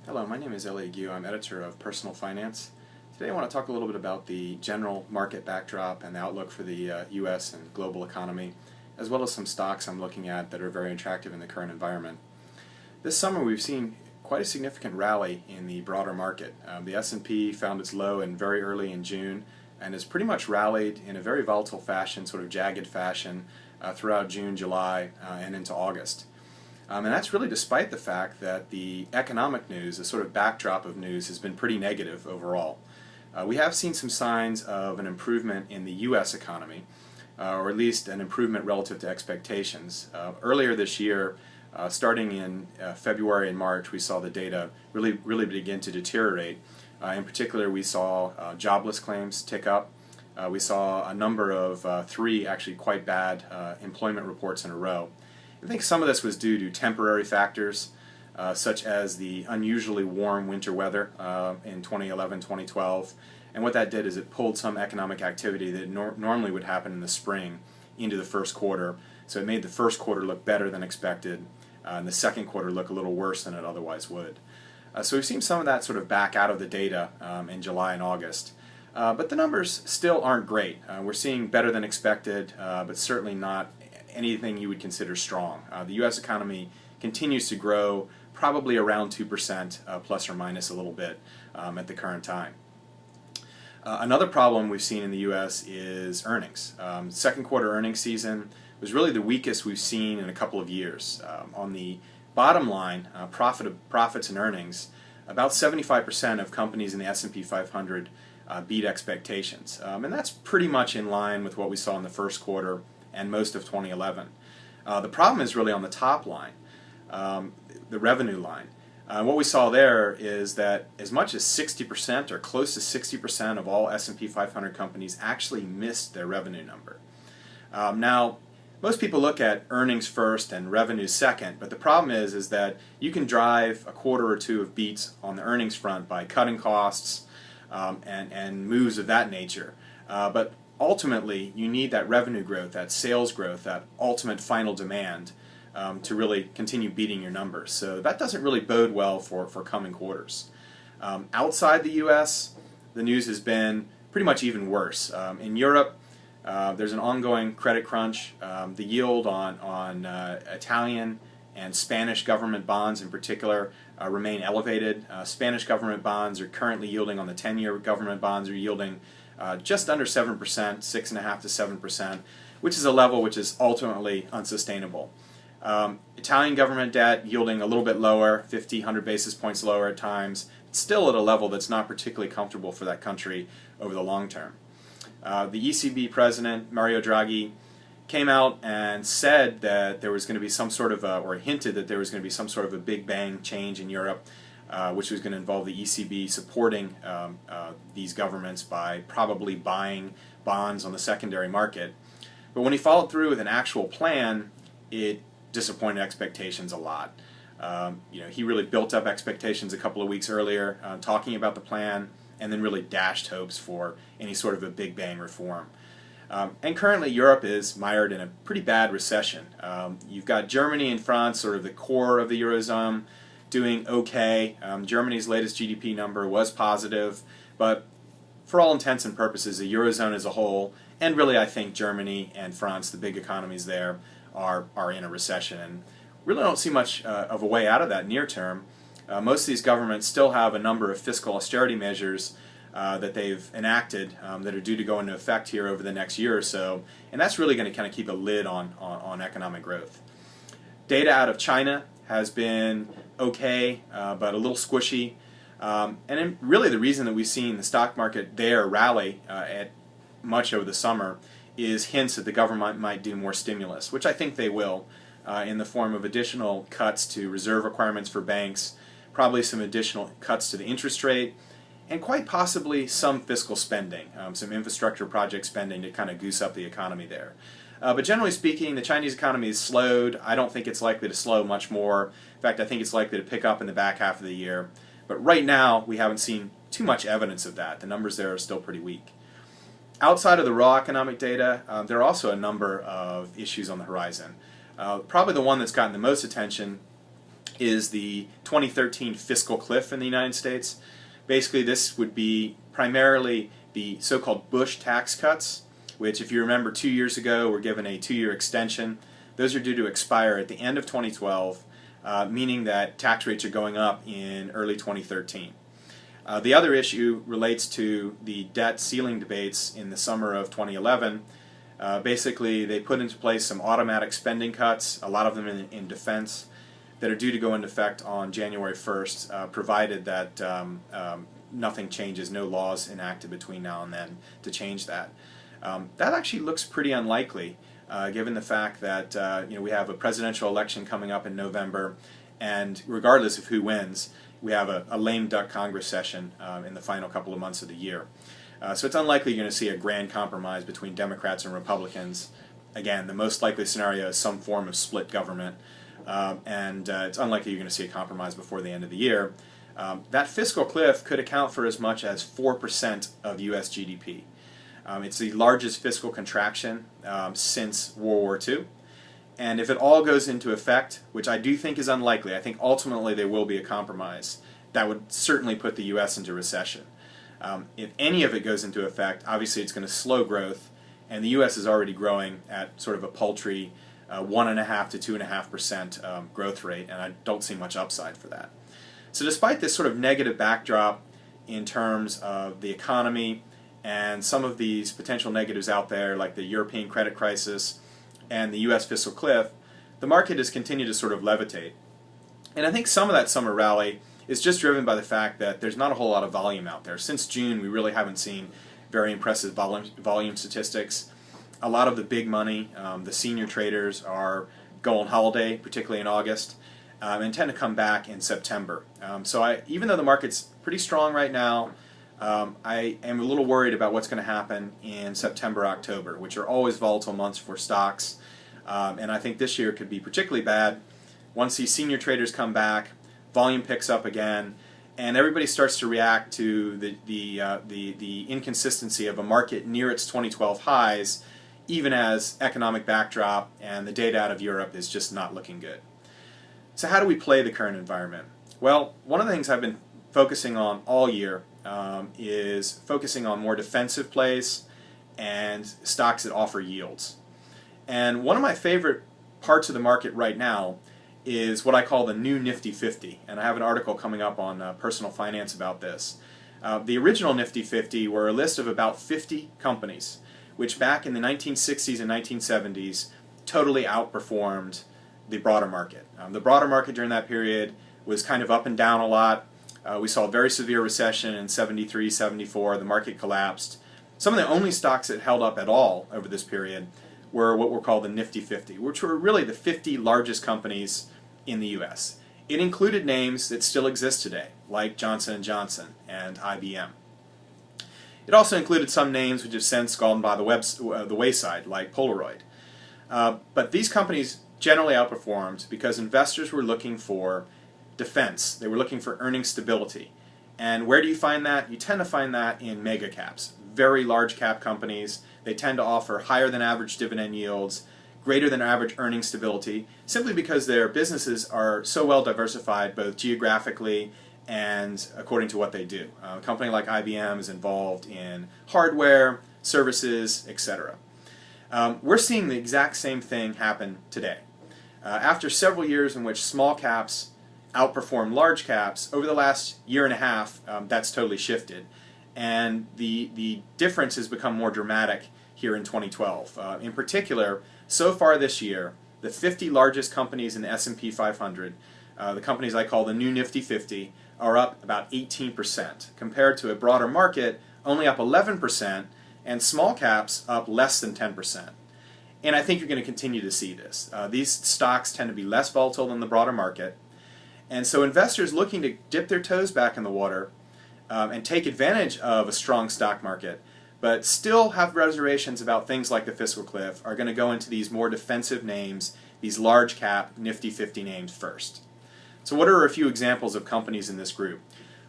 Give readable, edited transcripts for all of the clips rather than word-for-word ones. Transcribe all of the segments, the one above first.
Hello, my name is Elliot Gu. I'm editor of Personal Finance. Today I want to talk a little bit about the general market backdrop and the outlook for the U.S. and global economy, as well as some stocks I'm looking at that are very attractive in the current environment. This summer we've seen quite a significant rally in the broader market. The S&P found its low very early in June and has pretty much rallied in a very volatile fashion, sort of jagged fashion, throughout June, July, and into August. And that's really despite the fact that the economic news, the sort of backdrop of news, has been pretty negative overall. We have seen some signs of an improvement in the U.S. economy, or at least an improvement relative to expectations. Earlier this year, starting in February and March, we saw the data really begin to deteriorate. In particular, we saw jobless claims tick up. We saw a number of three actually quite bad employment reports in a row. I think some of this was due to temporary factors, such as the unusually warm winter weather in 2011-2012. And what that did is it pulled some economic activity that normally would happen in the spring into the first quarter. So it made the first quarter look better than expected, and the second quarter look a little worse than it otherwise would. So we've seen some of that sort of back out of the data in July and August. But the numbers still aren't great. We're seeing better than expected, but certainly not anything you would consider strong. The U.S. economy continues to grow probably around 2%, plus or minus a little bit at the current time. Another problem we've seen in the U.S. is earnings. Second quarter earnings season was really the weakest we've seen in a couple of years. On the bottom line, profits and earnings, about 75% of companies in the S&P 500 beat expectations. And that's pretty much in line with what we saw in the first quarter and most of 2011. The problem is really on the top line, the revenue line. What we saw there is that as much as 60% or close to 60% of all S&P 500 companies actually missed their revenue number. Now, most people look at earnings first and revenue second, but the problem is that you can drive a quarter or two of beats on the earnings front by cutting costs and moves of that nature. But ultimately, you need that revenue growth, that sales growth, that ultimate final demand to really continue beating your numbers. So that doesn't really bode well for coming quarters. Outside the U.S., the news has been pretty much even worse. In Europe, there's an ongoing credit crunch. The yield on Italian and Spanish government bonds in particular remain elevated. Spanish government bonds are currently yielding, on the 10-year government bonds are yielding just under 7%, 6.5% to 7%, which is a level which is ultimately unsustainable. Italian government debt yielding a little bit lower, 50, 100 basis points lower at times, still at a level that's not particularly comfortable for that country over the long term. The ECB president, Mario Draghi, came out and said that there was going to be some sort of, or hinted that there was going to be some sort of a big bang change in Europe, which was going to involve the ECB supporting these governments by probably buying bonds on the secondary market. But when he followed through with an actual plan, it disappointed expectations a lot. He really built up expectations a couple of weeks earlier, talking about the plan, and then really dashed hopes for any sort of a big bang reform. And currently Europe is mired in a pretty bad recession. You've got Germany and France, sort of the core of the Eurozone, doing okay. Germany's latest GDP number was positive, but for all intents and purposes, the Eurozone as a whole, and really I think Germany and France, the big economies there, are in a recession, and really don't see much of a way out of that near term. Most of these governments still have a number of fiscal austerity measures that they've enacted that are due to go into effect here over the next year or so, and that's really going to kind of keep a lid on economic growth. Data out of China has been okay, but a little squishy. And really the reason that we've seen the stock market there rally at much over the summer is hints that the government might do more stimulus, which I think they will, in the form of additional cuts to reserve requirements for banks, probably some additional cuts to the interest rate, and quite possibly some fiscal spending, some infrastructure project spending to kind of goose up the economy there. But generally speaking, the Chinese economy has slowed. I don't think it's likely to slow much more. In fact, I think it's likely to pick up in the back half of the year. But right now, we haven't seen too much evidence of that. The numbers there are still pretty weak. Outside of the raw economic data, there are also a number of issues on the horizon. Probably the one that's gotten the most attention is the 2013 fiscal cliff in the United States. Basically, this would be primarily the so-called Bush tax cuts, which, if you remember, 2 years ago were given a 2-year extension. Those are due to expire at the end of 2012, meaning that tax rates are going up in early 2013. The other issue relates to the debt ceiling debates in the summer of 2011. Basically, they put into place some automatic spending cuts, a lot of them in defense, that are due to go into effect on January 1st, provided that nothing changes, no laws enacted between now and then to change that. That actually looks pretty unlikely, given the fact that we have a presidential election coming up in November, and regardless of who wins, we have a lame duck Congress session in the final couple of months of the year. So it's unlikely you're going to see a grand compromise between Democrats and Republicans. Again, the most likely scenario is some form of split government, and it's unlikely you're going to see a compromise before the end of the year. That fiscal cliff could account for as much as 4% of U.S. GDP. It's the largest fiscal contraction since World War II. And if it all goes into effect, which I do think is unlikely, I think ultimately there will be a compromise, that would certainly put the U.S. into recession. If any of it goes into effect, obviously it's going to slow growth, and the U.S. is already growing at sort of a paltry 1.5% to 2.5% growth rate, and I don't see much upside for that. So despite this sort of negative backdrop in terms of the economy and some of these potential negatives out there, like the European credit crisis and the U.S. fiscal cliff, the market has continued to sort of levitate. And I think some of that summer rally is just driven by the fact that there's not a whole lot of volume out there. Since June, we really haven't seen very impressive volume statistics. A lot of the big money, the senior traders, are go on holiday, particularly in August, and tend to come back in September. So even though the market's pretty strong right now, I am a little worried about what's going to happen in September, October, which are always volatile months for stocks. And I think this year could be particularly bad. Once these senior traders come back, volume picks up again, and everybody starts to react to the inconsistency of a market near its 2012 highs, even as economic backdrop and the data out of Europe is just not looking good. So how do we play the current environment? Well, one of the things I've been focusing on all year is focusing on more defensive plays and stocks that offer yields. And one of my favorite parts of the market right now is what I call the new Nifty 50. And I have an article coming up on personal finance about this. The original Nifty 50 were a list of about 50 companies, which back in the 1960s and 1970s totally outperformed the broader market. The broader market during that period was kind of up and down a lot. We saw a very severe recession in 73, 74. The market collapsed. Some of the only stocks that held up at all over this period were what were called the Nifty 50, which were really the 50 largest companies in the U.S. It included names that still exist today, like Johnson & Johnson and IBM. It also included some names which have since gone by the wayside, like Polaroid. But these companies generally outperformed because investors were looking for defense. They were looking for earning stability. And where do you find that? You tend to find that in mega caps, very large cap companies. They tend to offer higher than average dividend yields, greater than average earning stability, simply because their businesses are so well diversified both geographically and according to what they do. A company like IBM is involved in hardware, services, etc. We're seeing the exact same thing happen today. After several years in which small caps outperform large caps, over the last year and a half, that's totally shifted. And the difference has become more dramatic here in 2012. In particular, so far this year, the 50 largest companies in the S&P 500, the companies I call the new Nifty 50, are up about 18%, compared to a broader market only up 11%, and small caps up less than 10%. And I think you're going to continue to see this. These stocks tend to be less volatile than the broader market, and so investors looking to dip their toes back in the water and take advantage of a strong stock market, but still have reservations about things like the fiscal cliff, are going to go into these more defensive names, these large cap Nifty 50 names first. So what are a few examples of companies in this group?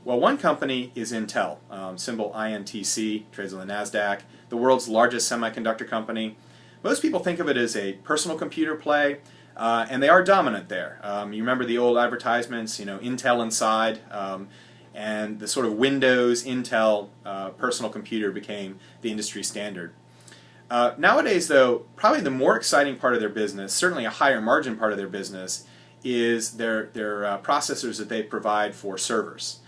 Well, one company is Intel, symbol INTC, trades on the NASDAQ, the world's largest semiconductor company. Most people think of it as a personal computer play, and they are dominant there. You remember the old advertisements, Intel Inside, and the sort of Windows Intel personal computer became the industry standard. Nowadays, though, probably the more exciting part of their business, certainly a higher margin part of their business, is their processors that they provide for servers.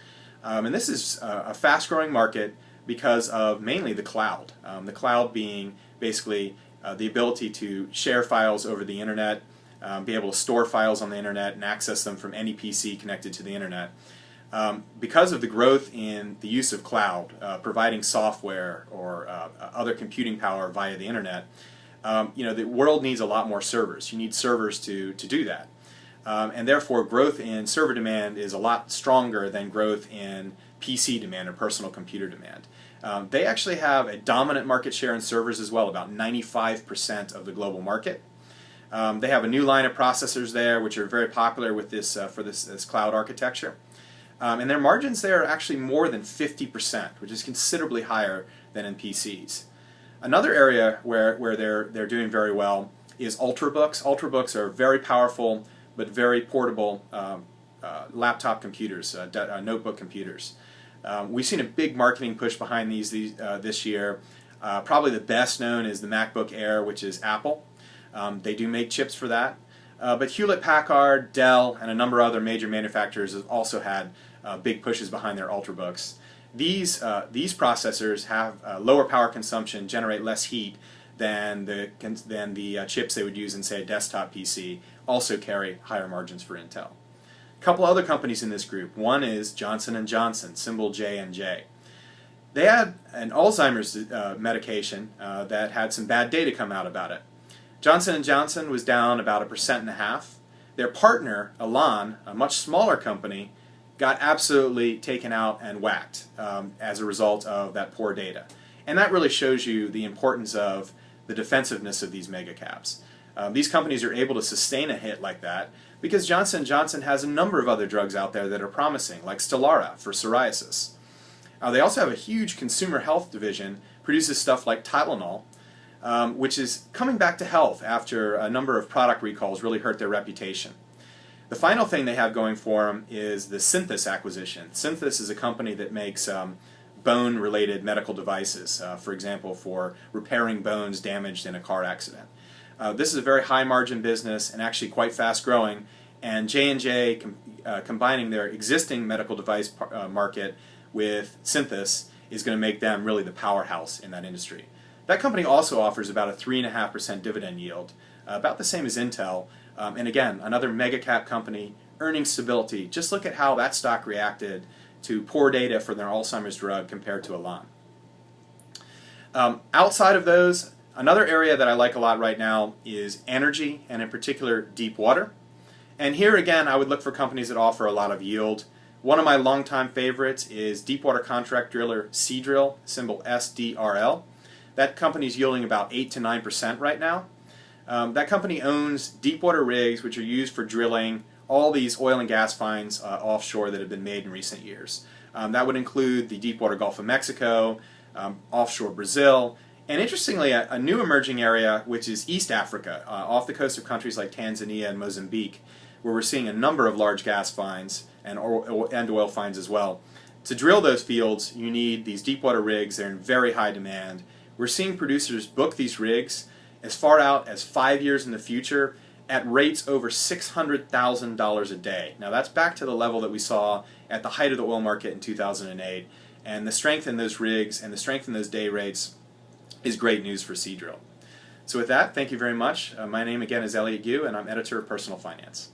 And this is a fast-growing market because of mainly the cloud. The cloud being basically the ability to share files over the internet, be able to store files on the internet and access them from any PC connected to the internet. Because of the growth in the use of cloud, providing software or other computing power via the internet, the world needs a lot more servers. You need servers to do that. And therefore, growth in server demand is a lot stronger than growth in PC demand or personal computer demand. They actually have a dominant market share in servers as well, about 95% of the global market. They have a new line of processors there, which are very popular with this for this cloud architecture. And their margins there are actually more than 50%, which is considerably higher than in PCs. Another area where they're doing very well is Ultrabooks. Ultrabooks are very powerful but very portable laptop computers, notebook computers. We've seen a big marketing push behind these this year. Probably the best known is the MacBook Air, which is Apple. They do make chips for that. But Hewlett-Packard, Dell, and a number of other major manufacturers have also had big pushes behind their Ultrabooks. These processors have lower power consumption, generate less heat than the chips they would use in, say, a desktop PC, also carry higher margins for Intel. A couple other companies in this group. One is Johnson & Johnson, symbol J&J. They had an Alzheimer's medication that had some bad data come out about it. Johnson & Johnson was down about 1.5%. Their partner, Elan, a much smaller company, got absolutely taken out and whacked as a result of that poor data. And that really shows you the importance of the defensiveness of these mega caps. These companies are able to sustain a hit like that because Johnson & Johnson has a number of other drugs out there that are promising, like Stelara for psoriasis. They also have a huge consumer health division, produces stuff like Tylenol, which is coming back to health after a number of product recalls really hurt their reputation. The final thing they have going for them is the Synthes acquisition. Synthes is a company that makes bone-related medical devices, for example, for repairing bones damaged in a car accident. This is a very high-margin business and actually quite fast-growing, and J&J combining their existing medical device market with Synthes is going to make them really the powerhouse in that industry. That company also offers about a 3.5% dividend yield, about the same as Intel, and again, another mega cap company, earning stability. Just look at how that stock reacted to poor data for their Alzheimer's drug compared to Elan. Outside of those, another area that I like a lot right now is energy, and in particular deep water. And here again, I would look for companies that offer a lot of yield. One of my longtime favorites is deepwater contract driller Seadrill, symbol SDRL. That company is yielding about 8 to 9% right now. That company owns deepwater rigs which are used for drilling all these oil and gas finds offshore that have been made in recent years. That would include the deepwater Gulf of Mexico, offshore Brazil, and interestingly a new emerging area which is East Africa, off the coast of countries like Tanzania and Mozambique, where we're seeing a number of large gas finds and oil finds as well. To drill those fields, you need these deepwater rigs. They're in very high demand. We're seeing producers book these rigs as far out as 5 years in the future at rates over $600,000 a day. Now that's back to the level that we saw at the height of the oil market in 2008, and the strength in those rigs and the strength in those day rates is great news for Seadrill. So with that, thank you very much. My name again is Elliot Gu, and I'm editor of Personal Finance.